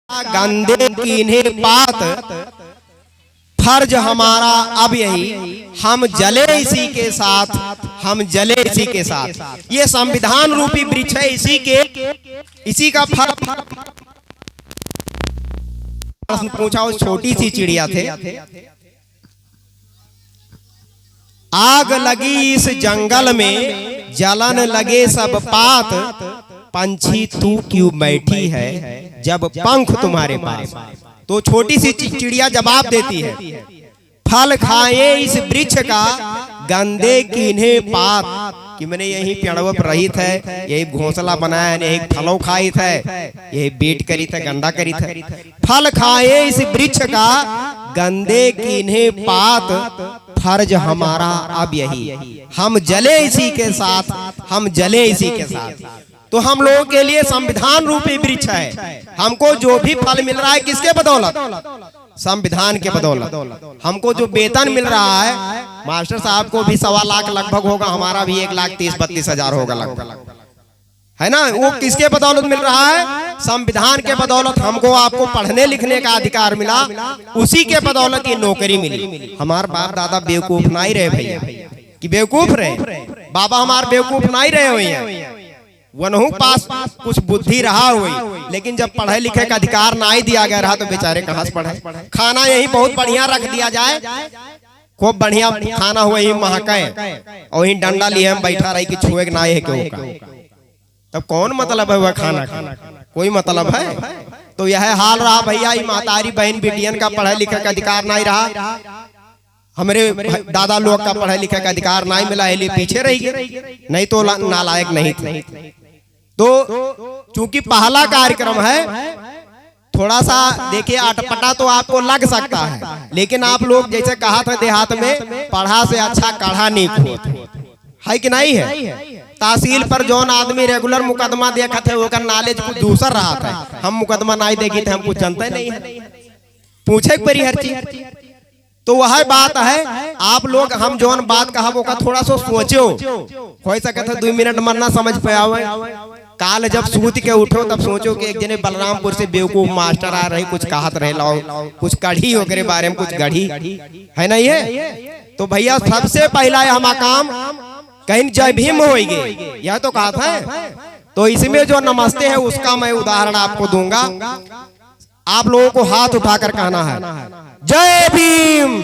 गंदे कीन्हे पात, फर्ज हमारा अब यही, हम जले इसी के साथ, हम जले इसी के साथ। ये संविधान रूपी वृक्ष है, इसी का फर्ज। पूछा उस छोटी सी चिड़िया थे, आग लगी इस जंगल में, जलन लगे सब पात, पंछी तू क्यों बैठी है जब पंख तुम्हारे पास। तो छोटी सी चिड़िया जवाब देती है, फल खाए इस वृक्ष का, गंदे कीन्हे पात, कि मैंने यही पेड़ों पर रही थे, यही घोंसला बनाया, यही फलों खाई थे, यही बीट करी थे, गंदा करी थे। फल खाए इस वृक्ष का, गंदे कीन्हे पात, फर्ज हमारा अब यही, हम जले इसी के साथ, हम जले इसी के साथ। तो हम लोगों के लिए संविधान रूपी वृक्ष है। हमको जो भी फल मिल रहा है किसके बदौलत? संविधान के बदौलत। हमको जो वेतन मिल रहा है, मास्टर साहब को भी 1.25 लाख लगभग होगा, हमारा भी 1,30,32,000 होगा लगभग, है ना। वो किसके बदौलत मिल रहा है? संविधान के बदौलत। हमको आपको पढ़ने लिखने का अधिकार मिला, उसी के बदौलत ये नौकरी मिली। हमारे बाप दादा बेवकूफ नहीं रहे भैया, कि बेवकूफ रहे बाबा, हमारे बेवकूफ नहीं रहे हुए हैं। वनहु पास कुछ बुद्धि रहा हुई, लेकिन जब पढ़े लिखे का अधिकार ना ही दिया गया रहा तो बेचारे कहाँ से पढ़े। खाना यही बहुत बढ़िया रख दिया जाए, खूब बढ़िया खाना हुआ, यही महके, और वही डंडा लिए हम बैठा रही कि छुए ना है क्यों का, तब कौन मतलब है वह खाना का? कोई मतलब है? तो यह हाल रहा भैया, मातारी बहन बेटियन का पढ़े लिखे का अधिकार नहीं रहा, हमारे दादा लोग का पढ़े लिखे का अधिकार नहीं मिला, इसलिए पीछे रह गए, नहीं तो नालायक नहीं थे। तो चूंकि पहला कार्यक्रम है, थोड़ा सा देखिए अटपटा तो आपको लग सकता है, लेकिन आप लोग जैसे कहा था देहात में, पढ़ा से अच्छा काढ़ा नहीं है कि नहीं है। तहसील पर जौन आदमी रेगुलर मुकदमा देखा थे, वो नॉलेज कुछ दूसर रहा था। हम मुकदमा नहीं देखे थे, हम कुछ जानते नहीं है, पूछे परी हर चीज। तो वह बात है, आप लोग हम जौन बात कहा वो का थोड़ा सा सोचो, हो सके था 2 मिनट मरना समझ पे आवे। काल जब सूत के उठो तब सोचो कि एक जने बलरामपुर से बेवकूफ मास्टर आ रहे, कुछ कहत रहे, लाओ कुछ कढ़ी होकर बारे में कुछ गढ़ी है नहीं है। तो भैया सबसे पहला हम काम कहीं जय भीम होगी, यह तो कहा था। तो इसमें जो नमस्ते है उसका मैं उदाहरण आपको दूंगा। आप लोगों को हाथ उठाकर कहना है, जय भीम,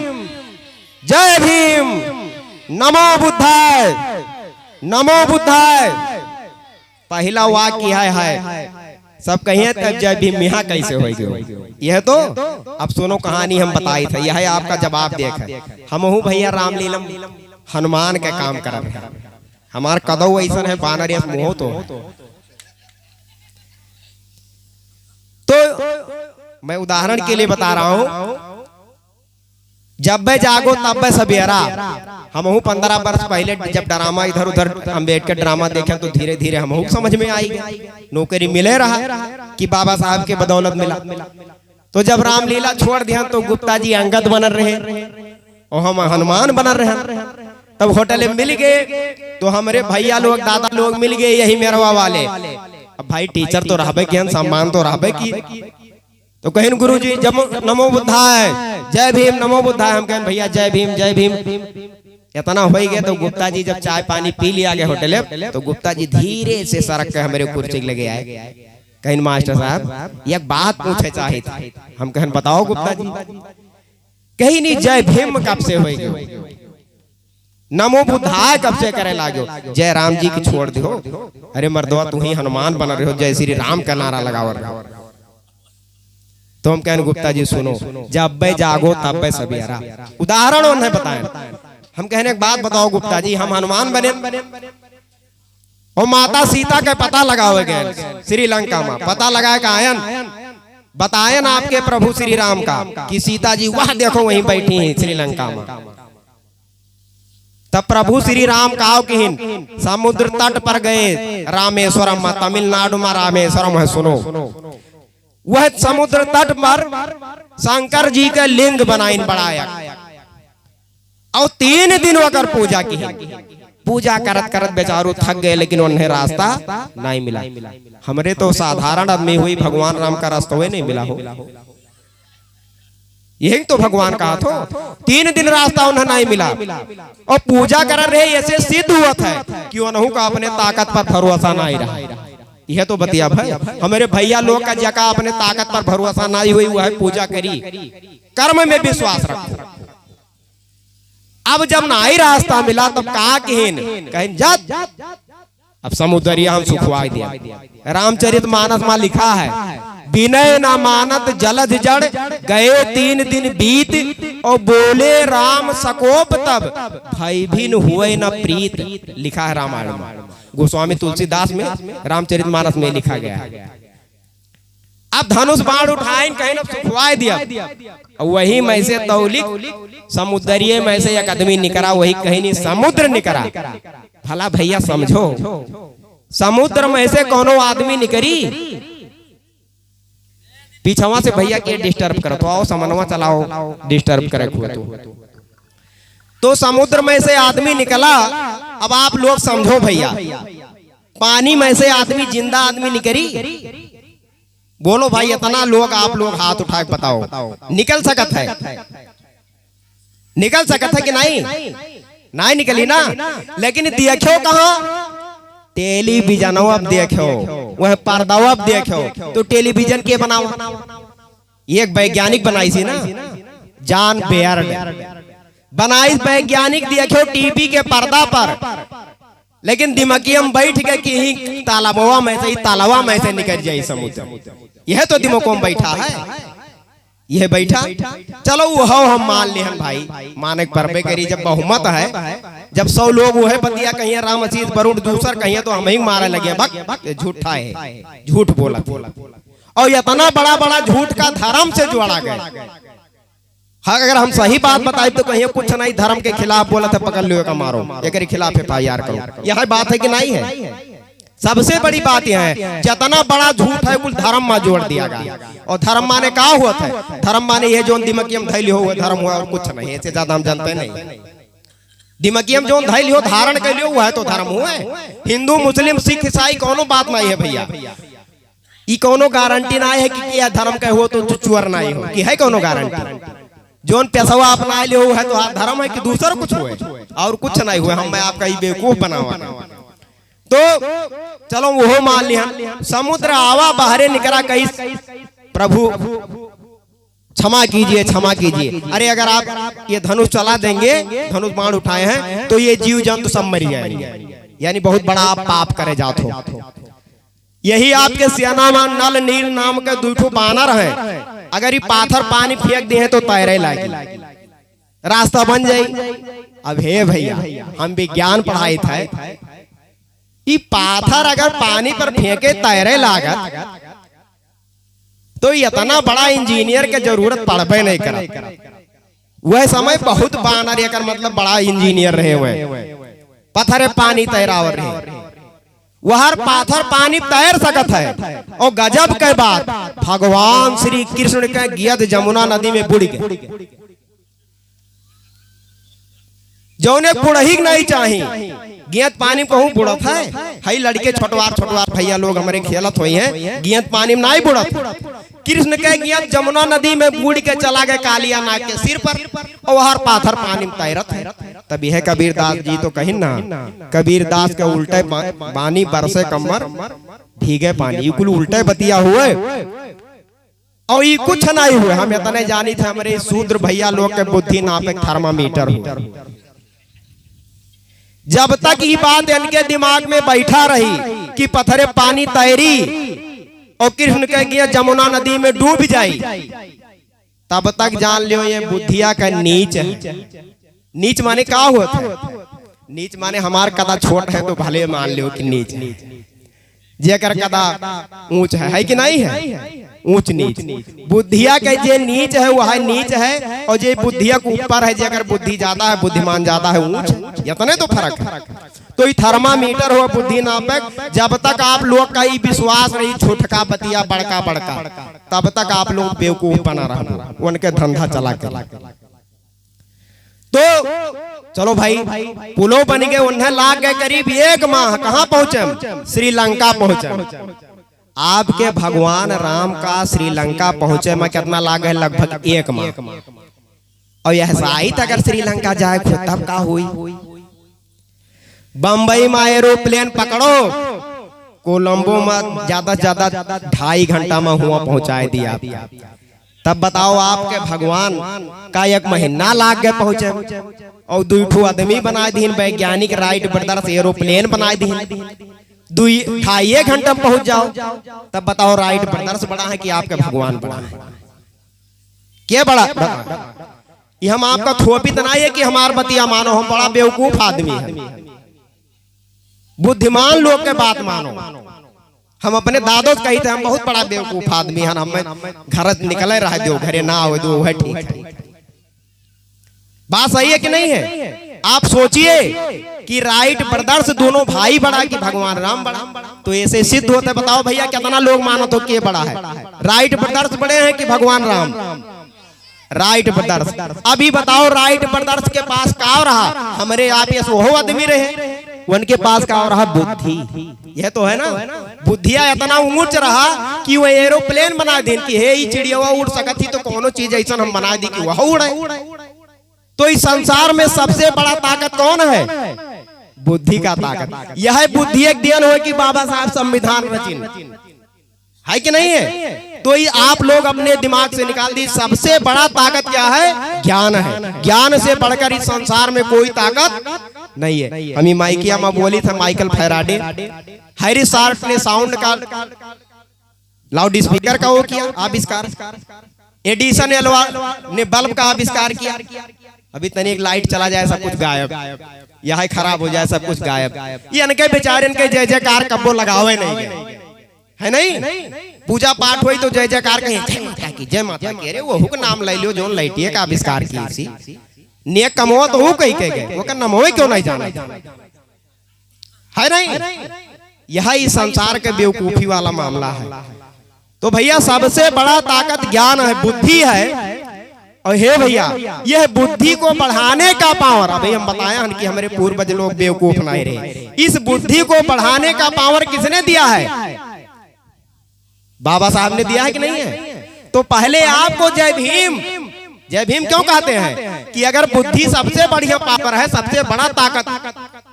जय भीम, नमो बुद्धाय, नमो बुद्धाय। पहला वाक्य है, सब कहिए तब जय भीम यहाँ कैसे होगी। यह तो अब सुनो कहानी हम बताई थे, यह आपका जवाब देख। हम हूँ भैया रामलीलम हनुमान के काम कर, हमार कदौ ऐसा है बानर मुँह। तो मैं उदाहरण के लिए बता रहा हूं, जब वे जागो तब वे सवेरा। हम 15 वर्ष पहले जब ड्रामा इधर उधर हम बैठ कर ड्रामा देखें तो धीरे धीरे हम समझ में आई, नौकरी मिले रहा कि बाबा साहब के बदौलत मिला। तो जब रामलीला छोड़ दिया तो गुप्ता जी अंगद बन रहे और हम हनुमान बन रहे। तब होटल में मिल गए तो हमारे भैया लोग दादा लोग मिल गए, यही मेरवा वाले। अब भाई टीचर तो रहबे की, सम्मान तो रहबे की। तो कहें गुरुजी जब नमो बुद्धाय, जय भीम, नमो बुद्धाय, हम कहें भैया जय भीम, जय भीम। इतना हो गया तो गुप्ता जी जब चाय पानी पी लिया गया होटल, तो गुप्ता जी धीरे से सड़क के हमारे कुर्सी लगे आए, कहीं मास्टर साहब एक बात पूछे चाहे थे। हम कहें बताओ गुप्ता जी। कहीं नहीं, जय भीम कब से हो, नमो बुद्धाय कब से करे लागो, जय राम जी की छोड़ दो। अरे मर्दवा तू ही हनुमान बना रहे हो, जय श्री राम का नारा लगाओ। तो हम कहें गुप्ता जी सुनो, जब वे जागो तब वे सवेरा। उदाहरण उन्हें बताएं। हम कहने एक बात बताओ गुप्ता जी, हम हनुमान बने और माता सीता के पता लगाओ गए श्रीलंका में, पता लगाए का आयन बतायन आपके प्रभु श्री राम का कि सीता जी वह देखो वहीं बैठी हैं श्रीलंका में। तब प्रभु श्री राम कहो कि समुद्र तट पर गए रामेश्वरम में, तमिलनाडु में रामेश्वरम है, सुनो। वह समुद्र तट पर शंकर जी के लिंग बनाइन बढ़ाया और 3 दिन अगर पूजा की, पूजा करत करत बेचारू थक गए, लेकिन उन्हें रास्ता नहीं मिला। हमरे तो साधारण आदमी हुई, भगवान राम का रास्ता हुए नहीं मिला हो। यही तो भगवान कहा था, 3 दिन रास्ता उन्हें नहीं मिला और पूजा कर रहे ऐसे सिद्ध हुआ था कि उन्हों का अपने ताकत पर भरोसा नहीं रहा। यह तो बतिया भाई, हमारे भैया लोग का जगह अपने ताकत पर भरोसा नहीं हुई, वह पूजा करी, कर्म में विश्वास रखो। अब जब नहीं रास्ता मिला तब कहा कहीं जा, अब समुद्रिया हम सुखवा दिया। रामचरितमानस में लिखा है, विनय न मानत जलध जड़, गए 3 दिन बीत और बोले राम सकोप तब, भय भिन्न हुए न प्रीत। लिखा है रामायण में, गोस्वामी तुलसीदास में रामचरितमानस में लिखा गया है। अब धनुष बाण उठाए कहीं न सुखवा दिया, वही में से तौलिक समुद्रीय में से एक आदमी निकला, वही कहीं नहीं समुद्र निकला। भला भैया समझो, समुद्र में से कोनो आदमी निकरी, पीछवा से भैया के डिस्टर्ब करो तो आओ समनवा चलाओ, डिस्टर्ब करे तो समुद्र में से आदमी निकला। अब आप लोग समझो भैया, पानी में से आदमी, जिंदा आदमी निकरी, बोलो भाई इतना लोग, आप लोग हाथ उठा के बताओ निकल सकत है? निकल सकत है कि नहीं? नहीं निकली ना। लेकिन देखो कहाँ, टेलीविजन अब देखो, वह पर्दा अब देखो, तो टेलीविजन के बनाओ, एक वैज्ञानिक बनाई थी ना, जॉन बेयर्ड बनाई वैज्ञानिक, देखो टीवी के पर्दा पर, लेकिन दिमागियम बैठ गए कि ही तालाबवा में से, तालाबा में से निकल जाए समुद्र। यह तो दिमागों में बैठा है, यह बैठा। चलो वो हम मान ले भाई, माने परबे करी। जब बहुमत है, जब 100 लोग वो है बतिया, कहीं राम असीस वरुण दूसर कहीं, तो हम ही मारे लगे, भक झूठा है, झूठ बोला। और इतना बड़ा बड़ा झूठ का धर्म से जोड़ा गया। अगर हम सही बात बताए तो कहीं कुछ नहीं, धर्म के खिलाफ बोला था, पकड़ लियो का मारो, एक खिलाफ FIR करो। यह बात है कि नहीं है? सबसे बड़ी बात यह है, जितना बड़ा झूठ है कुल धर्म में जोड़ दिया गया। और धर्म माने का हुआ था? धर्म माने ये जो दिमागियम धैर्य हो धर्म हुआ, और कुछ नहीं, ऐसे ज्यादा हम जानते नहीं। दिमागियम जो धैर्य हो धारण कर लियो, हुआ है तो धर्म हुआ है। हिंदू मुस्लिम सिख ईसाई कोनो बात नहीं है भैया, ये कोनो गारंटी नहीं है कि यह धर्म का हो तो चुअर नहीं हो, कि है कोनो गारंटी? जोन पैसा अपना ले हो है तो धर्म है कि दूसरा कुछ हुए, और कुछ नहीं हुए। हम मैं आपका ये बेवकूफ बनावा, तो चलो वो मान लिया। समुद्र आवा बाहरे निकला, कहीं प्रभु क्षमा कीजिए, क्षमा कीजिए। अरे अगर आप ये धनुष चला देंगे, धनुष बाण उठाए हैं, तो ये जीव जंतु सब मर जाएंगे, यानी बहुत बड़ा आप पाप करे जात हो। यही आपके सेना में नल नील नाम के 2 बानर हैं, अगर ये पाथर पानी फेंक दिए तो तैरे लागे, रास्ता बन जाए। अब हे भैया, हम विज्ञान पढ़ाई था, ये पाथर अगर पानी पर फेंके तैरे लागत, तो इतना बड़ा इंजीनियर के जरूरत पड़बे नहीं करा। वह समय बहुत बानर, एक मतलब बड़ा इंजीनियर रहे हुए, पत्थर पानी तैरावर रहे, वह पाथर पानी तैर सकत है। और गजब के बात, भगवान श्री कृष्ण के गियद जमुना नदी में बुड़ गए, जौने बुढ़ही नहीं चाहिए, गियत पानी को बुड़त है। हई लड़के छोटवार भैया लोग हमारे खेलत हुई हैं, गियत पानी में नहीं बुड़त। कृष्ण के गियत जमुना नदी में बूढ़ के चला गए कालिया नाग के सिर पर, और वह पाथर पानी में तैरत है। तभी है कबीरदास जी तो कहीं ना, कबीरदास के उल्टे बानी बरसे कमर भीगे पानी, कुल उल्टे बतिया हुए और ये कुछ नहीं हुए। हम इतने जानी थे, हमारे शूद्र भैया लोग के बुद्धि नापे थर्मामीटर हुए। जब तक ये बात इनके दिमाग में बैठा रही कि पत्थरे पानी तैरी और कृष्ण के गया जमुना नदी में डूब जाई, तब तक जान लियो ये बुद्धिया का नीच है। नीच माने क्या होता है? नीच माने हमार कदा छोट है तो भले मान लियो कि नीच है, जेकर कदा ऊंच है कि नहीं है? ऊंच नीच। बुद्धिया के जे नीच है वह नीच है, और जे बुद्धिया के ऊपर है, जेकर बुद्धि ज्यादा है, बुद्धिमान ज्यादा है, ऊंच। इतने तो फर्क है। तो ये थर्मामीटर हो बुद्धि नापक। जब तक आप लोग का ये विश्वास रही छोटका बतिया बड़का बड़का, तब तक आप लोग बेवकूफ बना रहा, उनके धंधा चला कर। तो चलो भाई, पुलों बन गए, उन्हें लाग गए करीब 1 माह। कहाँ पहुंचे? श्रीलंका पहुंचे। आपके भगवान राम का श्रीलंका पहुंचे में कितना लाग है? लगभग 1 माह। और यह साहित अगर श्रीलंका जाए तब का हुई? बंबई में एरोप्लेन पकड़ो, कोलंबो में ज्यादा से ज्यादा 2.5 घंटा में हुआ पहुंचाए दिया। तब बताओ आपके भगवान का 1 महीना लाग गए पहुंचे। और 2 आदमी बनाए दीन, वैज्ञानिक राइट ब्रदर्स एरोप्लेन बनाए दीन, 2.5 घंटा में पहुंच जाओ। तब बताओ राइट ब्रदर्स बड़ा है कि आपके भगवान बड़ा है? क्या बड़ा? ये हम आपका थोपी तो नहीं है कि हमार बतिया मानो, हम बड़ा बेवकूफ आदमी है। बुद्धिमान लोग के बात मानो। हम अपने दादों से कहते हम बहुत बड़ा बेवकूफ आदमी है, हमें घर निकले रह दो, घरे ना हो दो, वह ठीक। बात सही है कि नहीं है? आप सोचिए कि राइट ब्रदर्स दोनों भाई बड़ा कि भगवान राम बड़ा? तो ऐसे सिद्ध होते। बताओ भैया कितना लोग मानो तो के बड़ा है? राइट ब्रदर्स बड़े हैं कि भगवान राम? Wright brothers. अभी बताओ राइट ब्रदर्स के पास का रहा? हमारे आप ये वो आदमी रहे, उनके पास का रहा? बुद्धि। यह तो है ना, बुद्धिया इतना ऊंच रहा कि वो एरोप्लेन बना दें कि हे ये चिड़िया उड़ सकती, तो कोनो चीज ऐसा हम बना दी कि वह उड़े। तो इस संसार में सबसे बड़ा ताकत कौन है? बुद्धि का ताकत। यह बुद्धि एक देन हो कि बाबा साहब संविधान रचिन है कि नहीं है? तो ये आप लोग अपने दिमाग से निकाल दी, सबसे बड़ा ताकत क्या है? ज्ञान है। ज्ञान से बढ़कर इस संसार में कोई ताकत नहीं है। हमी माइकिया में बोली था माइकल फैराडे, हैरी शार्प ने साउंड का लाउड स्पीकर का वो किया आविष्कार, एडिसन एल्वा ने बल्ब का आविष्कार किया। अभी तनिक लाइट चला जाए सब कुछ गायब, यह खराब हो जाए सब कुछ गायब। ये इनके बेचारे इनके जय जयकार कब्बो लगावे नहीं गए है नहीं? पूजा पाठ हुई तो जय जयकार कहीं जय माता की, जय माता की। अरे वो हुक नाम ले लियो जो लैटिए का आविष्कार की सी नेक कमो तो हु कही गए, वो का नाम होए क्यों नहीं जाना है नहीं? यह इस संसार के बेवकूफी वाला मामला है। तो भैया सबसे बड़ा ताकत ज्ञान है, बुद्धि है। और हे भैया यह बुद्धि को बढ़ाने का पावर, अभी हम बताया कि हमारे पूर्वज लोग बेवकूफ नहीं रहे। इस बुद्धि को बढ़ाने का पावर किसने दिया है? बाबा साहब ने दिया है कि नहीं है? तो पहले आपको जय भीम, जय भीम क्यों कहते हैं? कि अगर बुद्धि सबसे बढ़िया पावर है, सबसे बड़ा ताकत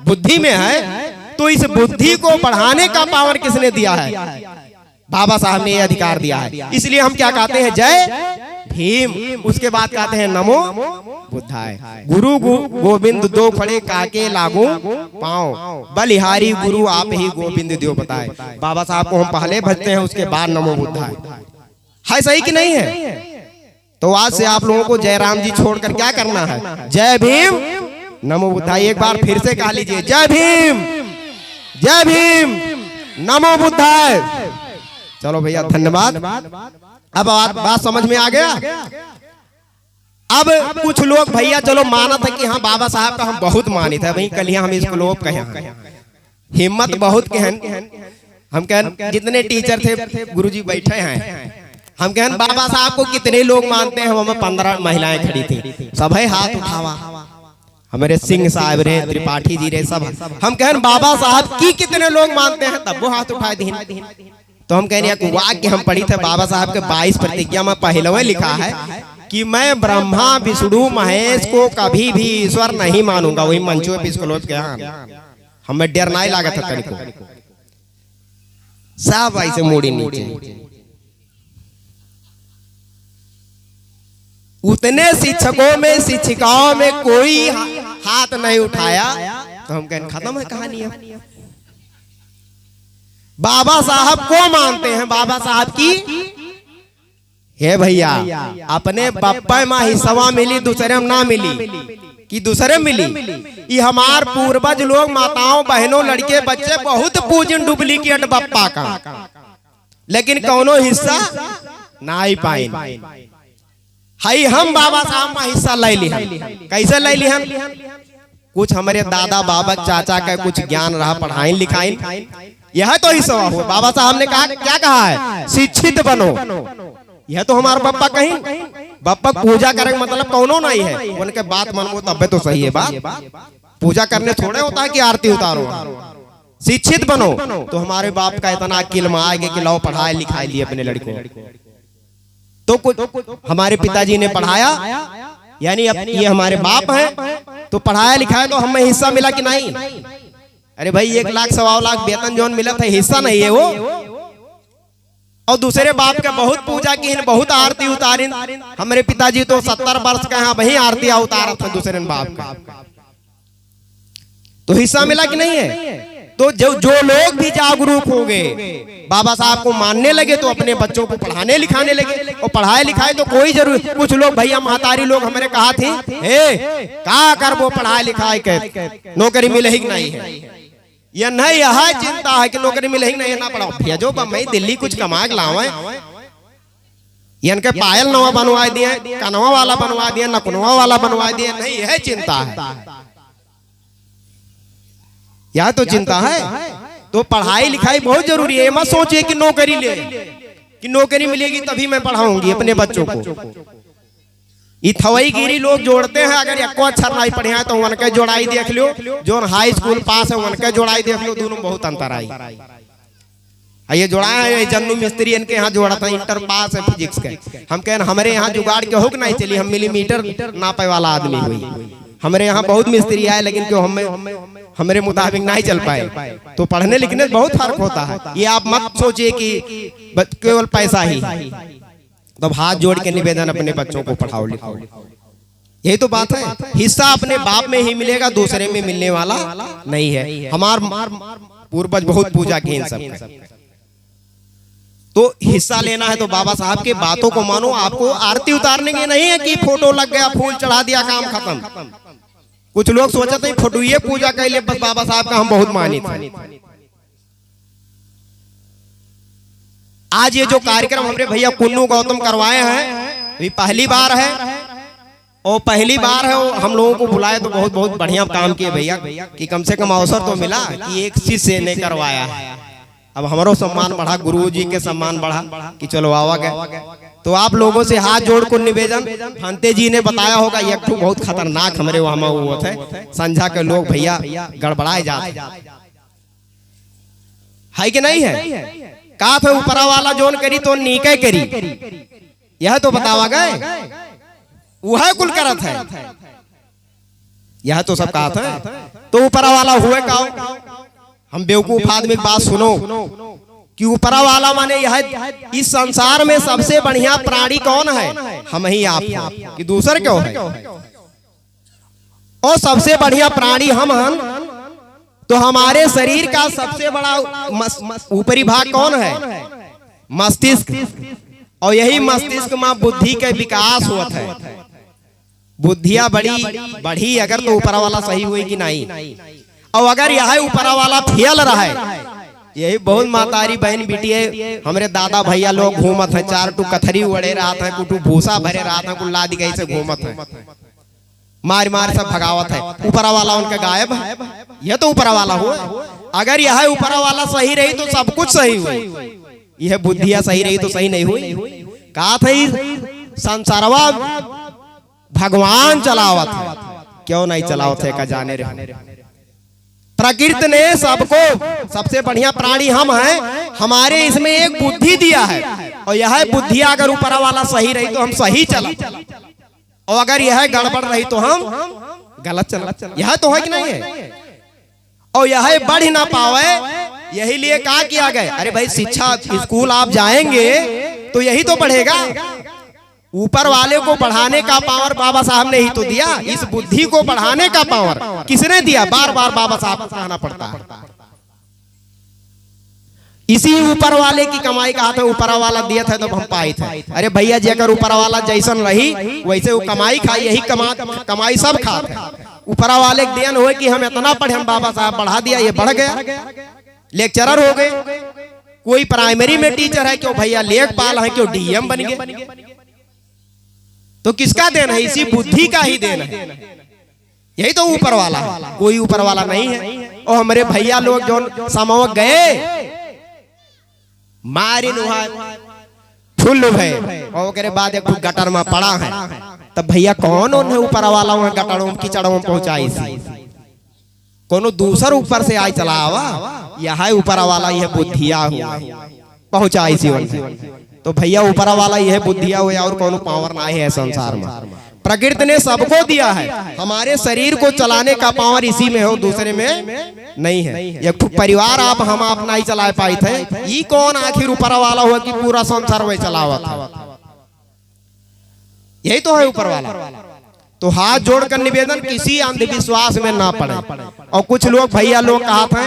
बुद्धि में है, तो इस बुद्धि को बढ़ाने का पावर किसने दिया है? बाबा साहब ने यह अधिकार दिया है। इसलिए हम क्या कहते हैं? जय भीम। उसके बाद कहते हैं नमो बुद्धाय। गुरु गोविंद दो खड़े काके लागू पाओ, बलिहारी गुरु आप ही गोविंद देव बताए। बाबा साहब को हम पहले भजते हैं, उसके बाद नमो बुद्धाय। है सही कि नहीं है? तो आज से आप लोगों को जय राम जी छोड़कर क्या करना है? जय भीम नमो बुद्धाय। एक बार फिर से कह लीजिए, जय भीम, जय भीम, नमो बुद्धाय। चलो भैया धन्यवाद। अब बात समझ में आ गया? अब कुछ लोग भैया चलो माना था कि हाँ बाबा साहब का हम बहुत मानित है भाई, कल हम इसको लोग कहे हिम्मत बहुत कहन। हम कहें जितने टीचर थे गुरुजी बैठे हैं, हम कहें बाबा साहब को कितने लोग मानते हैं? हमें 15 महिलाएं खड़ी थी, सब है हाथ उठावा। हमारे सिंह साहब रे, त्रिपाठी जी रे, सब। हम कहें बाबा साहब की कितने लोग मानते हैं? तब वो हाथ उठाए दी। तो हम कह रहे हैं वाक्य हम पढ़ी थे बाबा साहब के 22 प्रतिज्ञा में पहले लिखा है कि मैं ब्रह्मा विष्णु महेश को कभी भी ईश्वर नहीं मानूंगा। वही मंचो पे इसको लोग क्या हमें डर नहीं लगा था तनिको, सब ऐसे मोड़ी नीचे। उतने शिक्षकों में शिक्षिकाओं में कोई हाथ नहीं उठाया, तो हम कहते खत्म है कहानी। बाबा साहब को मानते हैं, बाबा साहब की हे भैया अपने बप्पा में हिस्सा मिली, दूसरे में ना मिली कि दूसरे मिली। ये हमार पूर्वज लोग माताओं बहनों लड़के बच्चे बहुत पूजन डुप्लीकेट बप्पा का, लेकिन कौनो हिस्सा ना ही पाए। हाई हम बाबा साहब में हिस्सा ले ली। कैसे ले ली? कुछ हमारे दादा बाबा चाचा का कुछ ज्ञान रहा, पढ़ाई लिखाई, यह तो हिस्सा हुआ। बाबा साहब ने कहा क्या कहा है? शिक्षित बनो। यह तो हमारा पापा कहीं बापा पूजा करे मतलब कौनो नहीं है, उनके बात मानो तब तो सही है बात। पूजा करने थोड़े होता है कि आरती उतारो। शिक्षित बनो तो हमारे बाप का इतना अकिल में आएगा कि लाओ पढ़ाए लिखाए लिए अपने लड़कों। तो कुछ हमारे पिताजी ने पढ़ाया, यानी अब ये हमारे बाप हैं तो पढ़ाया लिखाया, तो हमें हिस्सा मिला कि नहीं? अरे भाई 1 लाख 1.25 लाख वेतन जोन मिला था, हिस्सा नहीं है वो। और दूसरे बाप का बहुत पूजा की, बहुत आरती उतारी। हमारे पिताजी तो 70 वर्ष का है, वही आरती उतारा था दूसरे बाप का, तो हिस्सा मिला कि नहीं है? तो जो लोग भी जागरूक हो गए, बाबा साहब को मानने लगे, तो अपने बच्चों को पढ़ाने लिखाने लगे। और पढ़ाए लिखाए तो कोई जरूर, कुछ लोग भैया महतारी लोग हमारे कहा थी, क्या कर वो पढ़ाए लिखाए के नौकरी मिले ही नहीं है, ये नहीं यह चिंता है कि नौकरी मिले ही नहीं है, ना पढ़ाओ भेजो बम्बई दिल्ली कुछ कमा के लाओ। इनके पायल नवा बनवा दिए, कनवा वाला बनवा दिया, नकुनवा वाला बनवा दिया, नहीं यह चिंता है, यह तो चिंता है। तो पढ़ाई लिखाई बहुत जरूरी है। मत सोचिए कि नौकरी ले, कि नौकरी मिलेगी तभी मैं पढ़ाऊंगी अपने बच्चों को। ये थवई गिरी लोग जोड़ते हैं, अगर एको अक्षर नहीं पढ़े हैं तो उनके जोड़ाई देख लो, जो हाई स्कूल पास है उनके जोड़ाई देख लो, दोनों बहुत अंतर आई। ये जोड़ाया है जन्नू मिस्त्री, इनके यहाँ जोड़ा था, इंटर पास है फिजिक्स के। हम कहें हमारे यहाँ जुगाड़ के हो नहीं चली, हम मिलीमीटर नापे वाला आदमी हुई। हमारे यहाँ बहुत मिस्त्री आए, लेकिन क्यों हमारे मुताबिक नहीं चल पाए। तो पढ़ने लिखने में बहुत फर्क होता है। ये आप मत सोचिए कि केवल पैसा ही। तो हाथ जोड़ के निवेदन, अपने बच्चों को पढ़ाओ लिखाओ, यही तो बात है। हिस्सा अपने बाप में ही मिलेगा, दूसरे में मिलने वाला नहीं है। हमार पूर्वज बहुत पूजा की इन सब, तो हिस्सा लेना है तो बाबा साहब के बातों को मानो। आपको आरती उतारने की नहीं है कि फोटो लग गया, फूल चढ़ा दिया, काम खत्म। कुछ लोग सोचते फोटो ये पूजा कर ले, बस बाबा साहब का हम बहुत मानी थे। आज ये जो कार्यक्रम हमारे भैया कुन्नू गौतम करवाए हैं, ये पहली बार है, और पहली बार है वो हम लोगों को बुलाए, तो बहुत बहुत बढ़िया काम किए भैया, कि कम से कम अवसर तो मिला कि एक चीज से नहीं करवाया है। अब हमारो सम्मान बढ़ा, गुरु जी के सम्मान बढ़ा कि चलो आवा गए। तो आप लोगों से हाथ जोड़ को निवेदन, फंते जी ने बताया होगा, एक तो बहुत खतरनाक हमारे वहां हुआ थे, संझा के लोग भैया गड़बड़ाए जाते है कि नहीं है? कहा था ऊपरा वाला जोन करी तो नीके करी, यह तो बतावा गए, वह कुल करत है, यह तो सब कहा था। तो ऊपरा वाला हुए का, हम बेवकूफ आदमी की बात सुनो कि ऊपरा वाला माने यह इस संसार में सबसे बढ़िया प्राणी कौन है? हम ही आप, कि दूसरे क्यों है? और सबसे बढ़िया प्राणी हम हैं, तो हमारे शरीर का सबसे बड़ा ऊपरी भाग कौन है? मस्तिष्क। और यही मस्तिष्क में बुद्धि का विकास हुआ है। बुद्धियां बढ़ी अगर तो ऊपरा वाला सही हुई कि नहीं। और अगर यह ऊपरा वाला फेल रहा है, यही बहुत मातारी बहन बिटिया हमारे दादा भैया लोग घूमत है, 4 टू कथरी उड़े रहा था, कुटू भूसा भरे रहा था, कुल लादी गई से घूमत है, मार मार सब भगावत है। ऊपरा वाला उनका गायब है, यह तो ऊपरा वाला हुआ। अगर यह ऊपरा वाला सही रही तो सब कुछ सही हुई, यह बुद्धियां सही रही तो सही नहीं हुई। कहा था संसारवा भगवान चलावत है, क्यों नहीं चलावत है का जाने रहे। प्रकृति ने सबको, सबसे बढ़िया प्राणी हम हैं, हमारे इसमें एक बुद्धि दिया है, और यह बुद्धि अगर ऊपरा वाला सही रही तो हम सही चला, और अगर यह गड़बड़ रही तो हम गलत चला। यह तो है कि नहीं है? और यह बढ़ ना पावे, यही लिए कहा किया गया, अरे भाई शिक्षा स्कूल आप जाएंगे तो यही तो बढ़ेगा। ऊपर वाले को बढ़ाने का पावर बाबा साहब ने ही तो दिया, इस बुद्धि को बढ़ाने का पावर किसने दिया? बार बार बाबा साहब को कहना पड़ता है। इसी ऊपर वाले की कमाई कहा था, ऊपर वाला दिया था तो हम पाए थे। अरे भैया जेकर ऊपर वाला जैसन रही वैसे वो कमाई खाई, यही कमाई सब खाते। ऊपर वाले देन हुए कि हम इतना पढ़े, हम बाबा साहब बढ़ा दिया, ये बढ़ गया, लेक्चरर हो गए। कोई प्राइमरी में टीचर है, क्यों भैया लेखपाल है, क्यों डीएम बन गए। तो किसका देन है? इसी बुद्धि का ही देन है। यही तो ऊपर वाला है, कोई ऊपर वाला नहीं है। और हमारे भैया लोग जो समवक गए, मारी नुहा ठुल्लू है और के बाद एक गटर में पड़ा है। तब भैया कौन उन्हें ऊपर वाला वहां गटरों कीचड़ों में पहुंचाई सी, कोनो दूसर ऊपर से आई चला आवा, यह ऊपर वाला यह बुद्धिया हुआ पहुंचाई सी उन्हें। तो भैया ऊपर वाला यह बुद्धिया हुआ और कोनो पावर ना है संसार में। प्रकृति ने सबको दिया है, हमारे शरीर को चलाने का पावर इसी में हो, दूसरे में नहीं है। एक परिवार आप हम अपना ही चला पाए थे, ये कौन आखिर ऊपर वाला हुआ कि पूरा संसार वही चलावा था? यही तो है ऊपर वाला। तो हाथ जोड़कर निवेदन, किसी अंधविश्वास में ना पड़े। और कुछ लोग भैया लोग कहा था,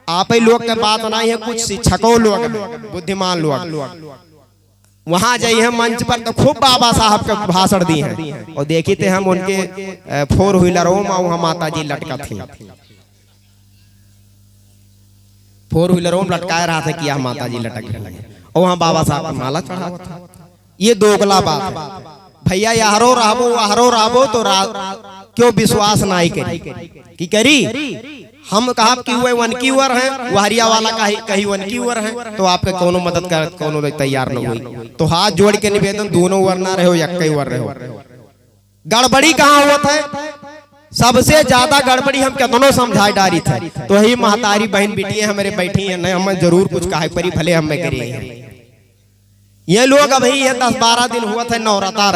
आप ही लोग के बात नहीं है, कुछ शिक्षकों लोग बुद्धिमान लोग वहां जाइए मंच पर तो खूब बाबा साहब के भाषण दिए हैं। और देखी थे हम उनके 4 व्हीलरों में वहां माता जी लटका थी, 4 व्हीलरों में लटकाया रहा था कि माता जी लटक लगे और वहां बाबा साहब माला चढ़ा था। ये दोगला बात है भैया। यहरो रहबो तो क्यों विश्वास नहीं करी कि करी? हम कहा कि वह वन की वर है, वहरिया वाला कहीं वन की वर है, तो आपके कोनो मदद कर कोनो तैयार न हुई। तो हाथ जोड़ के निवेदन, दोनों वर ना रहो, एक ही वर रहो। गड़बड़ी कहाँ हुआ था? सबसे ज्यादा गड़बड़ी हम कितनों समझाए डारी थे, तो यही महतारी बहन बेटी हमारे बैठी है, नहीं हमें जरूर कुछ कहा परी, भले हम करिए। ये लोग अभी ये 10-12 दिन हुआ था नौरता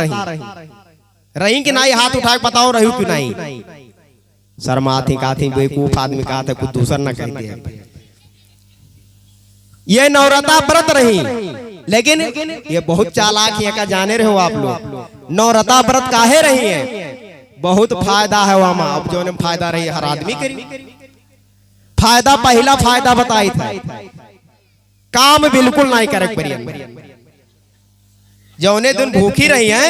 रही कि नहीं? हाथ उठा के बताओ रही क्यों नहीं? शर्मा थी का थी, बेवकूफ आदमी कहा था, कुछ दूसर न कहते हैं। ये नौरता व्रत रही, लेकिन ये बहुत चालाक है का जाने रहे हो आप लोग। नौरता व्रत काहे रही है? बहुत फायदा है वहां। अब जो ने फायदा रही हर आदमी करी फायदा। पहला फायदा बताई था, काम बिल्कुल नहीं करे पड़ी। जौने दिन भूखी रही है,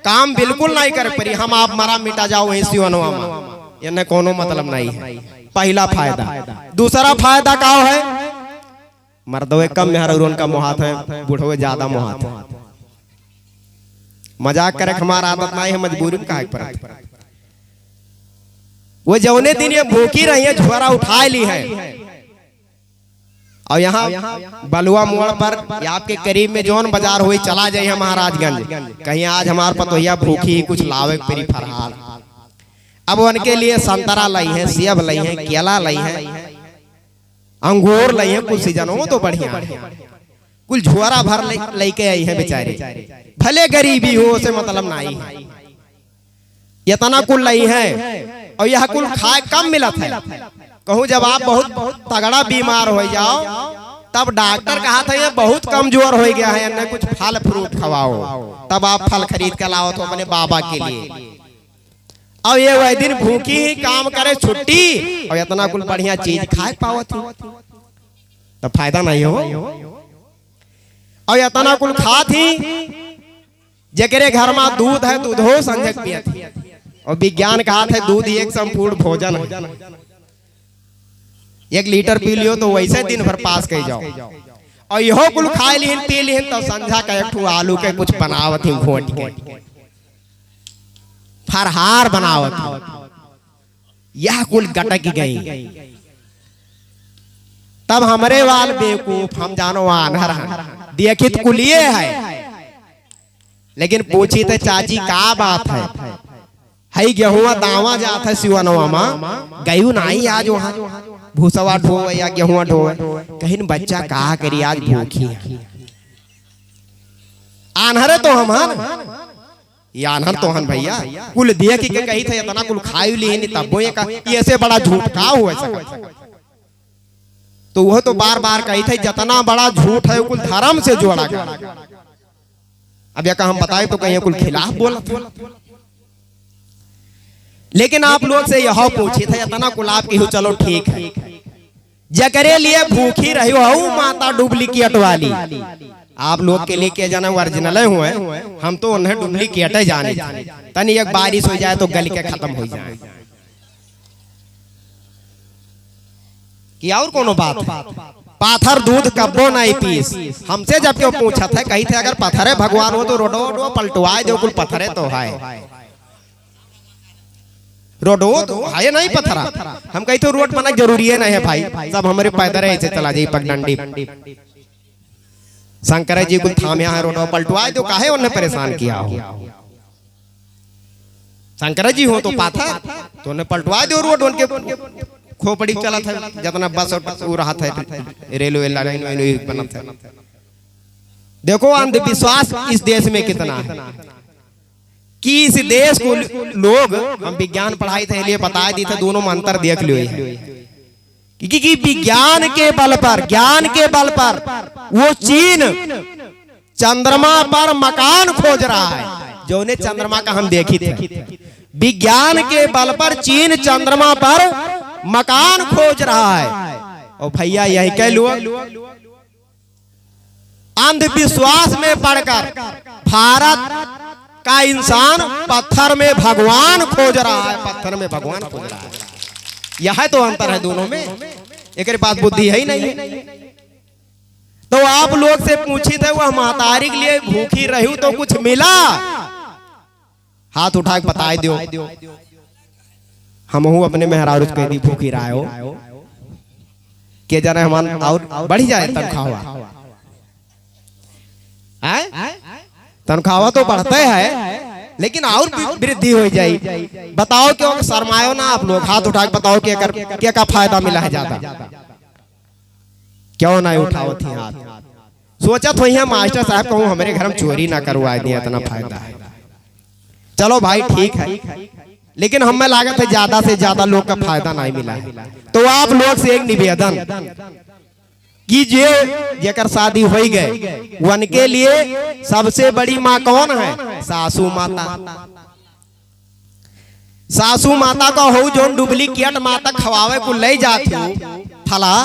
काम बिल्कुल नहीं कर पड़ी। हम आप मरा मिटा जाओ ऐसी वनवा, इन्हें कोनो मतलब नहीं है। पहला फायदा। दूसरा फायदा क्या है? मर्दों कम मेहरून का मुहात है, बूढ़ों ज्यादा मुहात है। मजाक करे हमारा आदत नहीं है, मजबूरी में काहे पर। वो जौने दिन ये भूखी रही है, झोरा उठा ली है और यहाँ बलुआ मोड़ पर आपके करीब में जौन बाजार हुई, चला जाइए महाराजगंज, कहीं आज हमारे पतोहिया भूखी कुछ लावे पेरी फरहाल। अब उनके लिए संतरा लाई है, सेब लाई है, केला लाई है, अंगूर लाई है, कुछ सीजन हो तो बढ़िया, कुल झोरा भर लेके आई है बेचारे। भले गरीबी हो उसे मतलब नहीं है, इतना कुल लाई है। और यह कुल खाए कम मिलत है। कहूँ जब आप बहुत तगड़ा बीमार हो जाओ, तब डॉक्टर कहा था ये बहुत कमजोर हो गया है, इन्हें कुछ फल फ्रूट खवाओ, तब आप फल खरीद कर लाओ तो अपने बाबा के लिए। और ये वह दिन भूखी ही काम करे छुट्टी और इतना कुल बढ़िया चीज खाए पाओ थी, तो फायदा नहीं हो। और इतना कुल खा थी, जकरे घर में दूध है दूध हो संजक पिया थी। और विज्ञान कहा था दूध एक संपूर्ण भोजन है, 1 लीटर पी लियो तो वैसे दिन भर पास कही जाओ। और यहो कुल खाए लिहन पी लिहन तो संझा का एक आलू के कुछ बनावत ही घोट के फरहार बनावत, यह कुल गटक गई। तब हमरे वाल बेवकूफ, हम जानो आनहर देखित कुलिए है, लेकिन पूछी थे चाची का बात है गेहुआ दावा जात है सिवनवा में, गयू नहीं आज वहां भूसवा ढोवे या गेहुआ ढोवे। कहीं बच्चा कहा करी आज भूखी है। आनहरे तो हम ये आनहर तो हन भैया कुल दिया कि कही थे इतना कुल खाई ली नहीं, तब ये का ऐसे बड़ा झूठ का हुआ सका। तो वह तो बार बार कही थे जितना बड़ा झूठ है कुल धर्म से जोड़ा गया। अब या हम बताए तो कहीं कुल खिलाफ बोला था। लेकिन आप लोग से यह पूछी था इतना गुलाब की हो, चलो ठीक है, जकरे लिए भूखी रही हो माता डुप्लीकेट वाली, आप लोग के लिए क्या जाना ओरिजिनल हुए, हम तो उन्हें डुप्लीकेट जाने। तनी एक बारिश हो जाए तो गल के खत्म हो जाए कि और कोनो बात। पाथर दूध कब्बो नहीं पीस, हमसे जब क्यों पूछा था, कही थे अगर पत्थरे भगवान हो तो रोडो पलटवाए दो, कुल पत्थरे तो है रोड हो तो है नहीं पत्थरा। हम कही तो रोड बना जरूरी है नहीं है भाई, सब हमारे पैदल ऐसे चला जाइए पगडंडी। शंकर जी को थामिया है रोड पलटवाए दो, काहे उन्हें परेशान किया हो। शंकर जी हो तो पाथा तो उन्हें पलटवा दो रोड, उनके खोपड़ी चला था जितना बस वो रहा था, रेलवे लाइन बना था। देखो अंधविश्वास इस देश में कितना है कि इस देश को लोग, हम विज्ञान पढ़ाई थे लिए बता दी था, दोनों में अंतर देख लियो। क्योंकि विज्ञान के बल पर, ज्ञान के बल पर वो चीन चंद्रमा पर मकान खोज रहा है, जो ने चंद्रमा का हम देखी थे। विज्ञान के बल पर चीन चंद्रमा पर मकान खोज रहा है। और भैया यही कह लो, अंधविश्वास में पड़कर भारत का इंसान पत्थर में भगवान खोज रहा है, पत्थर में भगवान खोज रहा है। यह तो अंतर है दोनों में, एक पास बुद्धि है ही नहीं। तो आप लोग से पूछी थे वह महतारी के लिए भूखी रही तो कुछ मिला? हाथ उठा के बता दो। हम अपने मेहरारू कह दी भूखी रहा हो के जाने हमारा और बढ़ी जाए तनख्वाह। तनख्वाह तो बढ़ते है लेकिन और वृद्धि हो जाए। बताओ क्यों शर्माओ ना आप लोग, हाथ उठा के बताओ क्या का फायदा मिला है ज्यादा? क्यों ना उठाओ थी हाथ? सोचा तो यहाँ मास्टर साहब कहूँ हमारे घर में चोरी ना करवा दिया, इतना फायदा है। चलो भाई ठीक है, लेकिन हमें लागत है ज्यादा से ज्यादा लोग का फायदा नहीं मिला है। तो आप लोग से एक निवेदन कीजिए, जेकर शादी हो गए उनके लिए सबसे बड़ी माँ कौन है? सासू माता। सासू माता का हो जो डुप्लीकेट माता खवावे को ले जाती हो फला,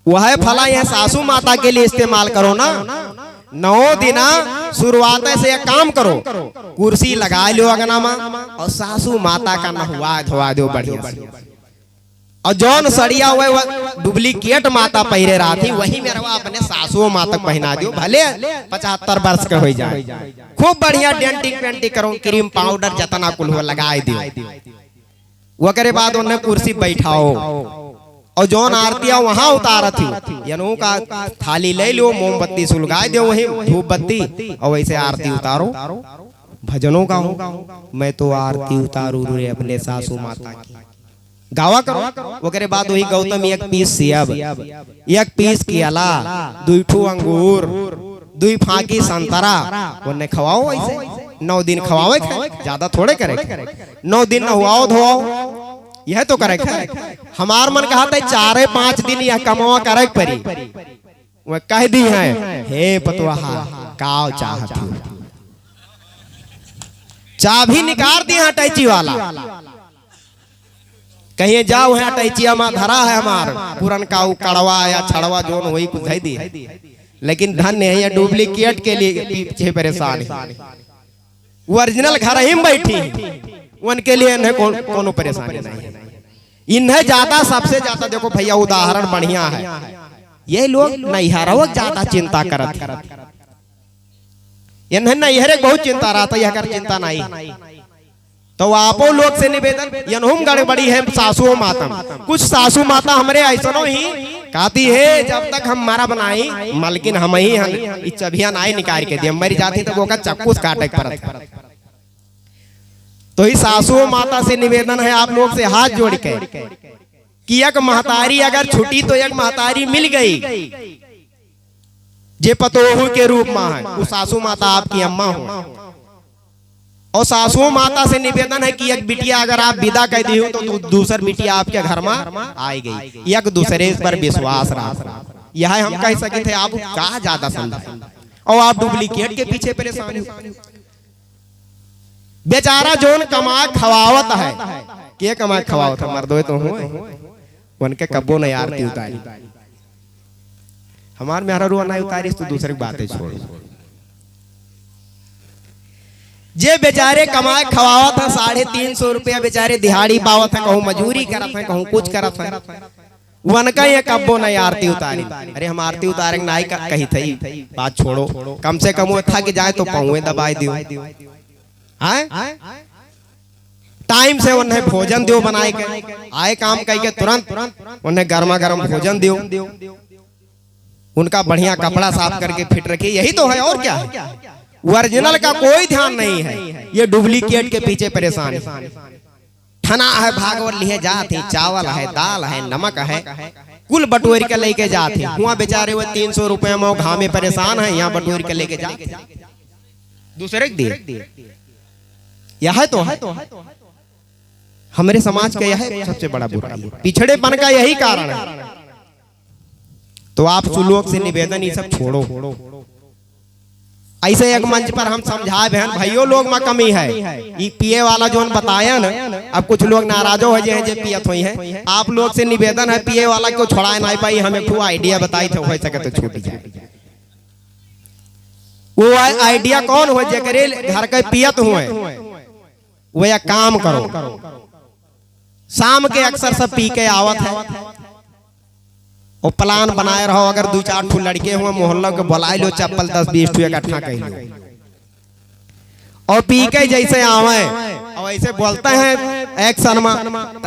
वह फला यह सासू माता के लिए इस्तेमाल करो ना। 9 दिन शुरुआत से एक काम करो, कुर्सी लगा लो अगना में और सासू माता का नहवा धोवा दो बढ़िया। और जौन सड़िया हुए डुप्लीकेट माता पहरे रहा थी वही मेरा अपने सासुओं माता पहना दियो, भले 75 वर्ष के हो जाए। खूब बढ़िया डेंटिंग पेंटिंग करो, क्रीम पाउडर जतना कुल हो लगाए दियो। वो करे बाद उन्हें कुर्सी बैठाओ और जौन आरतियां वहां उतारा थी यानू का थाली ले लो, मोमबत्ती सुलगाए दो वही धूप बत्ती, और वैसे आरती उतारो। भजनों का हो, मैं तो आरती उतारू रे अपने सासू माता की, गावा करो। वो करे बाद वही गौतम 1 पीस सेब, 1 पीस केला, 2 ठू अंगूर, 2 फाकी संतरा उन्हें खवाओ। ऐसे 9 दिन खवावे, ज्यादा थोड़े करे। 9 दिन नहवाओ धोआओ, यह तो करे। हमार मन कहा था 4-5 दिन यह कमावा करे परी। वह कह दी है हे पतवाहा काव चाहती, चाबी निकाल दी है टैची वाला, कहीं जाओ है टैचिया में धरा है हमार पुरन का कड़वा या छड़वा जो वही कुछ दी है। लेकिन धन्य है ये डुप्लीकेट के लिए पीछे परेशान है, ओरिजिनल घर ही में बैठी उनके लिए इन्हें कोनो परेशानी नहीं है। इन्हें ज्यादा सबसे ज्यादा देखो भैया उदाहरण बढ़िया है, ये लोग नैहरों ज्यादा चिंता करत, इन्हें नैहरे बहुत चिंता रहता है, अगर चिंता नहीं। तो आपो लोग से निवेदन यनहुम गड़बड़ी है सासुओं माता। कुछ सासू माता हमारे ऐसनो ही कहती है जब तक हम मारा बनाई मलकिन हम ही चबिया नाई निकाल के दिए, मरी जाती तो वो का चक्कू काटे परत। तो ही सासुओं माता से निवेदन है आप लोग से हाथ जोड़ के कि एक महतारी अगर छुट्टी तो एक महतारी मिल गई जे पतोहू के रूप में है, वो सासू माता आपकी अम्मा हो। और सासुओं माता से निवेदन है कि एक बिटिया अगर आप विदा कर दी हो तो दूसरी बिटिया आपके घर में आई गई, एक दूसरे पर विश्वास रहा। यह हम कह सके थे, आप कहा ज्यादा समझे और आप डुप्लीकेट के पीछे परेशान हो। बेचारा जोन कमा खवावत है, के कमा खवावत है, मर्दों तो हो उनके कब्बो नहीं आरती उतारी। हमार मेहरा रुआ नहीं उतारी तो दूसरी बातें छोड़। जे बेचारे कमाए खवावत है 350 रुपया बेचारे दिहाड़ी पावत है, कहूँ मजूरी करत है, कहूँ कुछ करत है, उनका ये कब्बो नहीं आरती उतारी। अरे हम आरती उतारेंगे नहीं कही थी, बात छोड़ो, कम से कम वो था कि जाए तो पाऊँ दबाई दियो, टाइम से उन्हें भोजन दियो बनाए के, आए काम कह के तुरंत उन्हें गर्मा गर्म भोजन दियो। उनका बढ़िया कपड़ा साफ करके फिट रखिए, यही तो है और क्या है। ओरिजिनल का कोई ध्यान नहीं है, ये डुप्लीकेट के पीछे परेशान है। ठना है भागवत लिए जाते, चावल है, दाल है, नमक है, कुल बटोर के लेके जाते। वहाँ बेचारे वो 300 रुपए में घामे परेशान है, यहाँ बटोर के लेके जाते दूसरे दिए। यह तो है हमारे समाज का, यह सबसे बड़ा बुराई है, पिछड़ेपन का यही कारण है। तो आप लोग से निवेदन ये सब छोड़ो। ऐसे एक मंच पर हम समझाए बहन भाइयों लोग में कमी है, ये पिए वाला जो बताया ना, अब कुछ लोग नाराजो है जे पियत हुई है। आप लोग से निवेदन है, पिए वाला को छोड़ाए नहीं पाई, हमें खूब आइडिया बताई थे, हो सके तो छूट जाए। वो आइडिया कौन हो जकरे घर के पियत हुए, वो या काम करो। शाम के अक्सर सब पी के आवत है, और प्लान बनाए रहो, अगर 2-4 ठू लड़के हुए मोहल्ला के बुला लो, चप्पल 10-20 ठू इकट्ठा कर लो, और पी के जैसे आवे और ऐसे बोलते हैं एक्शन में,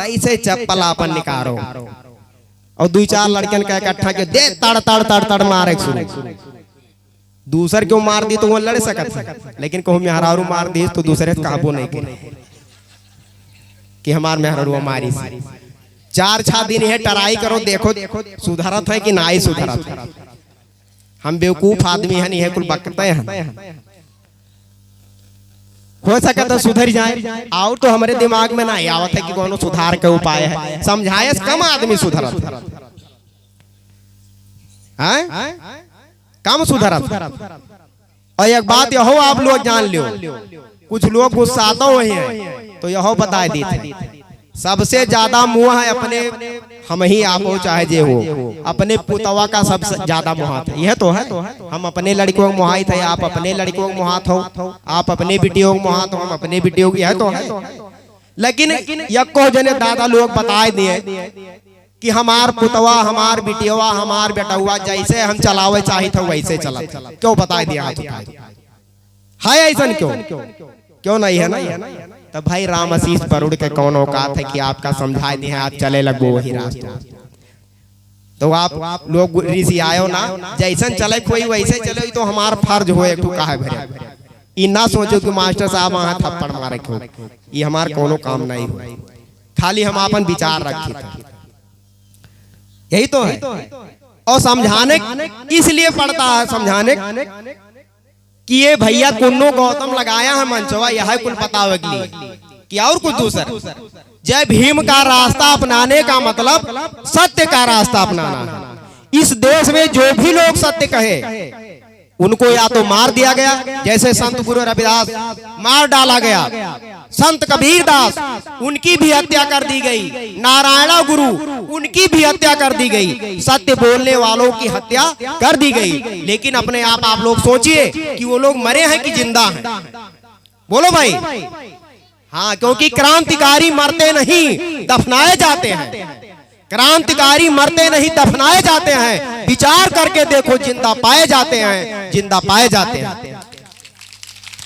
ऐसे चप्पल अपन निकालो, और 2-4 लड़कन का इकट्ठा के दे तड़ तड़ तड़ तड़ मारे शुरू। दूसर क्यों मार दी तो वो लड़ सकत, लेकिन कहूँ मेहरारू मार दी तो दूसरे काबू नहीं करे कि हमार मेहरारू मारी। 4-6 दिन है टराई करो, देखो सुधरत है कि नहीं सुधरत है। हम बेवकूफ आदमी है, नहीं है कुल बकते हैं, हो सके तो सुधर जाए। और तो हमारे दिमाग में नहीं आवत है कि कौन सुधार के उपाय है, समझाए कम आदमी सुधरत है, कम सुधरत। और एक बात यहो आप लोग जान लो, कुछ लोग गुस्साते हुए हैं तो यहो बता दी थे, सबसे ज्यादा मुँह है अपने, हम ही आप हो चाहे जे हो, अपने पुतवा का सबसे ज्यादा मुहात है। यह तो है, हम अपने लड़कों को मुहात है, आप अपने लड़कों को मुहात हो, आप अपने बेटियों को मुहात हो, हम अपने बेटियों को, यह तो है। लेकिन यको जने दादा लोग बताए दिए कि हमार पुतवा, हमार बिटिया, हमार बेटुआ जैसे हम चलावे चाहे थे वैसे चला, क्यों बताए दिया है ऐसा क्यों नहीं है ना। तब भाई राम आशीष परुड़ के कौन औकात है कि आपका समझाए दिए, आप चले लगो वही रास्ता। तो आप लोग ऋषि आयो ना, जैसन चले कोई वैसे चले, तो हमार फर्ज हो एक कहा भरे। ये ना सोचो कि मास्टर साहब वहां थप्पड़ मारे क्यों, ये हमार कोनो काम नहीं हो, खाली हम अपन विचार रखी थे, यही तो है। और समझाने इसलिए पड़ता है, समझाने कि ये भैया कुन्नो गौतम लगाया है मंचवा, यह कुल बतावे के लिए कि और कुछ दूसरा। जय भीम का रास्ता अपनाने का मतलब सत्य का रास्ता अपनाना है। इस देश में जो भी लोग सत्य कहे उनको या तो मार दिया गया, जैसे संत गुरु रविदास मार डाला गया, संत कबीर दास उनकी भी हत्या कर दी गई, नारायणा गुरु उनकी भी हत्या कर दी गई, सत्य बोलने वालों की हत्या कर दी गई। लेकिन अपने आप लोग सोचिए कि वो लोग मरे हैं कि जिंदा हैं, बोलो भाई। हाँ, क्योंकि क्रांतिकारी मरते नहीं दफनाए जाते हैं, क्रांतिकारी मरते नहीं दफनाए जाते हैं। विचार करके देखो, जिंदा पाए जाते हैं, जिंदा पाए जाते हैं।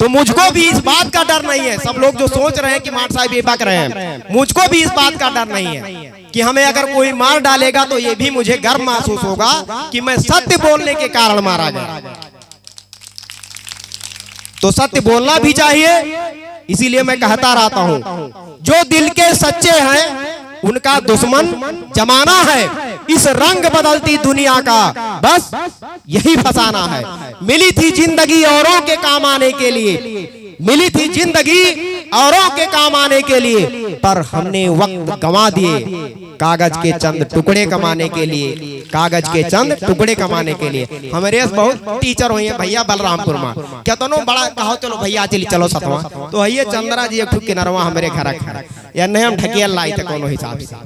तो मुझको भी इस बात का डर नहीं है, सब लोग जो सोच रहे हैं कि मार साहब ये बक रहे हैं, मुझको भी इस बात का डर नहीं है कि हमें अगर कोई मार डालेगा तो ये भी मुझे गर्व महसूस होगा कि मैं सत्य बोलने के कारण मारा गया। तो सत्य बोलना भी चाहिए, इसीलिए मैं कहता रहता हूं, जो दिल के सच्चे हैं उनका दुश्मन जमाना है। इस रंग बदलती दुनिया का बस यही फसाना है। मिली थी जिंदगी औरों के काम आने के लिए, मिली थी जिंदगी औरों के काम आने के लिए, पर हमने वक्त गंवा दिए कागज के चंद टुकड़े कमाने के लिए, कागज के चंद टुकड़े कमाने के लिए। हमारे बहुत टीचर हुए हैं भैया बलरामपुर में, क्या तो बड़ा कहो चलो भैया चलो सतवा, तो है चंद्रा जी एक किनरवा हमारे घर या नहीं, हम ढकिया लाई थे कोनो हिसाब से।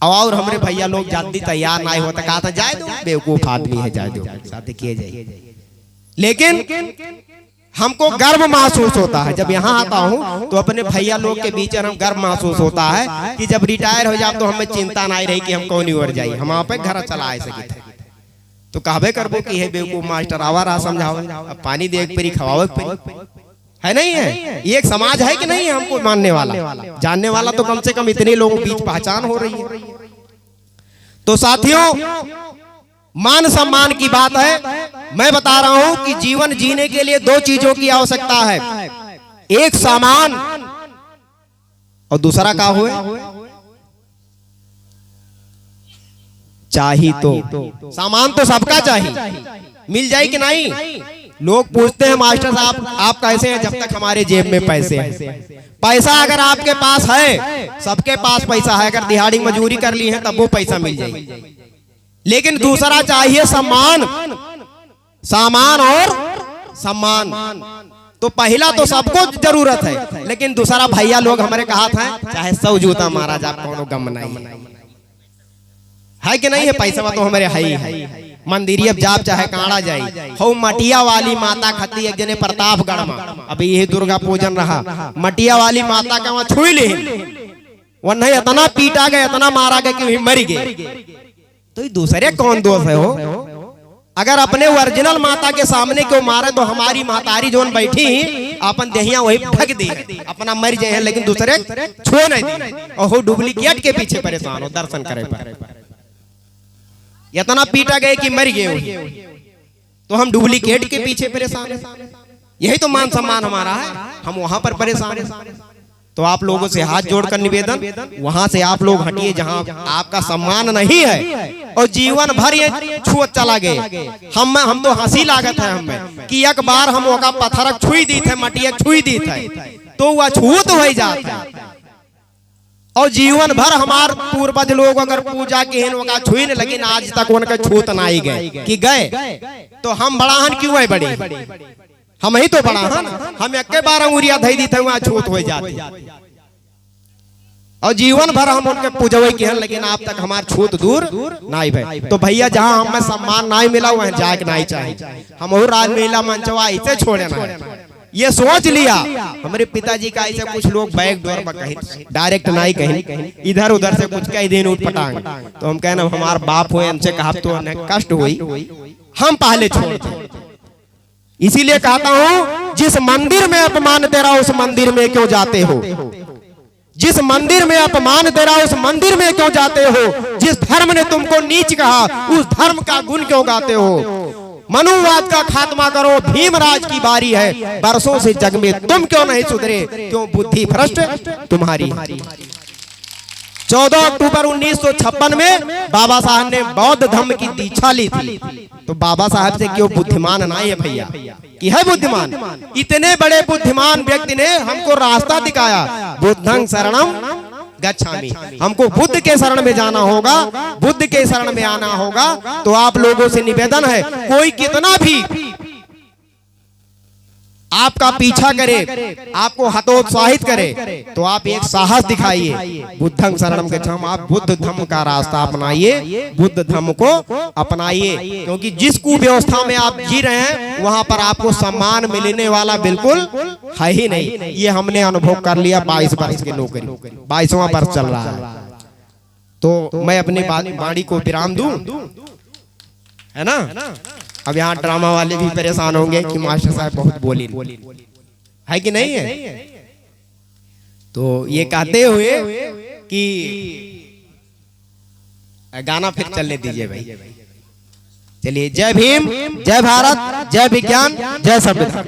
और हमारे भैया लोग जल्दी तैयार नहीं होता, कहा था जाए दो बेवकूफ आदमी है, जाए दो शादी किए जाए। लेकिन हमको गर्व महसूस होता है जब यहाँ आता हूँ, तो अपने भैया लोग के बीच हम गर्व महसूस होता है कि जब रिटायर हो जाए तो हमें चिंता नहीं रही कि हम कौन ओर जाइए, हम वहाँ पे घर चला सके। तो कहबे करबो कि है बेवकूफ मास्टर आवा रहा समझावे, अब पानी दे परी खवावे परी, है नहीं है। ये एक समाज है कि नहीं है हमको मानने वाला, जानने वाला, तो कम से कम इतने लोगों के बीच पहचान हो रही है। तो साथियों, मान सम्मान की बात है। मैं बता रहा हूं कि जीवन जीने के लिए दो चीजों की आवश्यकता है, एक सामान और दूसरा क्या हुए चाहिए। तो सामान तो सबका चाहिए, मिल जाए कि नहीं। लोग पूछते हैं मास्टर साहब आप कैसे हैं, जब तक हमारे जेब में पैसे हैं। पैसा अगर आपके पास है, सबके पास पैसा है, अगर दिहाड़ी मजदूरी कर ली है तब वो पैसा मिल जाएगी। लेकिन दूसरा चाहिए सम्मान, सामान और सम्मान। तो पहला तो सबको जरूरत है, लेकिन दूसरा भैया लोग हमारे कहा था चाहे 100 जूता मारा जा कोनो गम नहीं है कि नहीं है। पैसा तो हमारे है। मंदिर जाप चाहे काड़ा जाई हो, मटिया वाली माता खती एक जने प्रतापगढ़ में, अभी यही दुर्गा पूजन रहा, मटिया वाली माता का वहां छुई ले, वो नहीं इतना पीटा गया, इतना मारा गया कि मर गए। तो दूसरे कौन दोष है हो? अगर अपने ओरिजिनल माता के सामने क्यों मारे, तो हमारी महतारी जोन बैठी अपन देहिया वही ढक दी, अपना मर जाए, लेकिन दूसरे छुए नहीं दी, और डुप्लीकेट के पीछे परेशान हो दर्शन करे पर। इतना पीटा गए कि मर गए, तो हम डुप्लीकेट के पीछे परेशान हैं। यही तो मान सम्मान हमारा है, हम वहां पर परेशान हैं। तो आप लोगों से हाथ जोड़कर निवेदन, वहां से आप लोग हटिए जहां आपका सम्मान नहीं है, और जीवन भर ये छुअत चला गए। हम तो हंसी लागत है हमें कि एक बार हम ओका पत्थर छुई दी थे, मटिया छुई दी थे, तो वह छूत हो जाता है। और जीवन भर हमार पूर्वज लोग अगर पूजा के का छुई न, लेकिन आज तक उनका छूत ना ही गए कि गए, तो हम बड़ाहन क्यों है बड़ी, हम ही तो बड़ाहन। हम एक बार अंगुरिया धई दी थे वहां छूत हो जाती, और जीवन भर हम उनके पूजवे के हैं, लेकिन आप तक हमार छूत दूर नहीं भाई। तो भैया जहां हमें सम्मान नहीं मिला वहां जाके नहीं चाहिए। हम और राजलीला मंचवा इसे छोड़े ना, ये सोच लिया। हमारे पिताजी का ऐसे कुछ लोग बैक डोर पर कहीं डायरेक्ट नहीं कहीं इधर उधर से कुछ कई दिन उठ पटांग, तो हम कहना हमारे बाप हुए हमसे कहा तो कष्ट हुई, हम पहले छोड़। इसीलिए कहता हूं जिस मंदिर में अपमान तेरा उस मंदिर में क्यों जाते हो, जिस मंदिर में अपमान तेरा उस मंदिर में क्यों जाते हो, जिस धर्म ने तुमको नीच कहा उस धर्म का गुण क्यों गाते हो। मनुवाद का खात्मा करो, भीमराज की बारी है, बरसों से जग में तुम क्यों नहीं सुधरे, क्यों बुद्धि भ्रष्ट तुम्हारी। 14 अक्टूबर 1956 में बाबा साहब ने बौद्ध धर्म की दीक्षा ली थी। तो बाबा साहब से क्यों बुद्धिमान नहीं है भैया, कि है बुद्धिमान। इतने बड़े बुद्धिमान व्यक्ति ने हमको रास्ता दिखाया, बुद्धं शरणम गच्छामि। हमको बुद्ध के शरण में जाना होगा, बुद्ध के शरण में आना होगा। तो आप लोगों से निवेदन है, कोई कितना भी आपका पीछा करे, आपको हतोत्साहित करे, तो आप एक साहस दिखाइए, बुद्धं शरणम गच्छामि। आप बुद्ध धम्म का रास्ता अपनाइए, बुद्ध धम्म को अपनाइए, क्योंकि जिस कुव्यवस्था में आप जी रहे हैं वहां पर आपको सम्मान मिलने वाला बिल्कुल है ही नहीं। ये हमने अनुभव कर लिया। 22 वर्ष की नौकरी, 22वां वर्ष चल रहा है। तो मैं अपनी वाणी को विराम दूं, है ना। अब यहाँ ड्रामा वाले भी परेशान होंगे कि मास्टर साहब बहुत बोली है कि नहीं है। तो ये कहते हुए कि गाना फिर चलने दीजिए भाई। चलिए, जय भीम, जय भारत, जय विज्ञान, जय संविधान।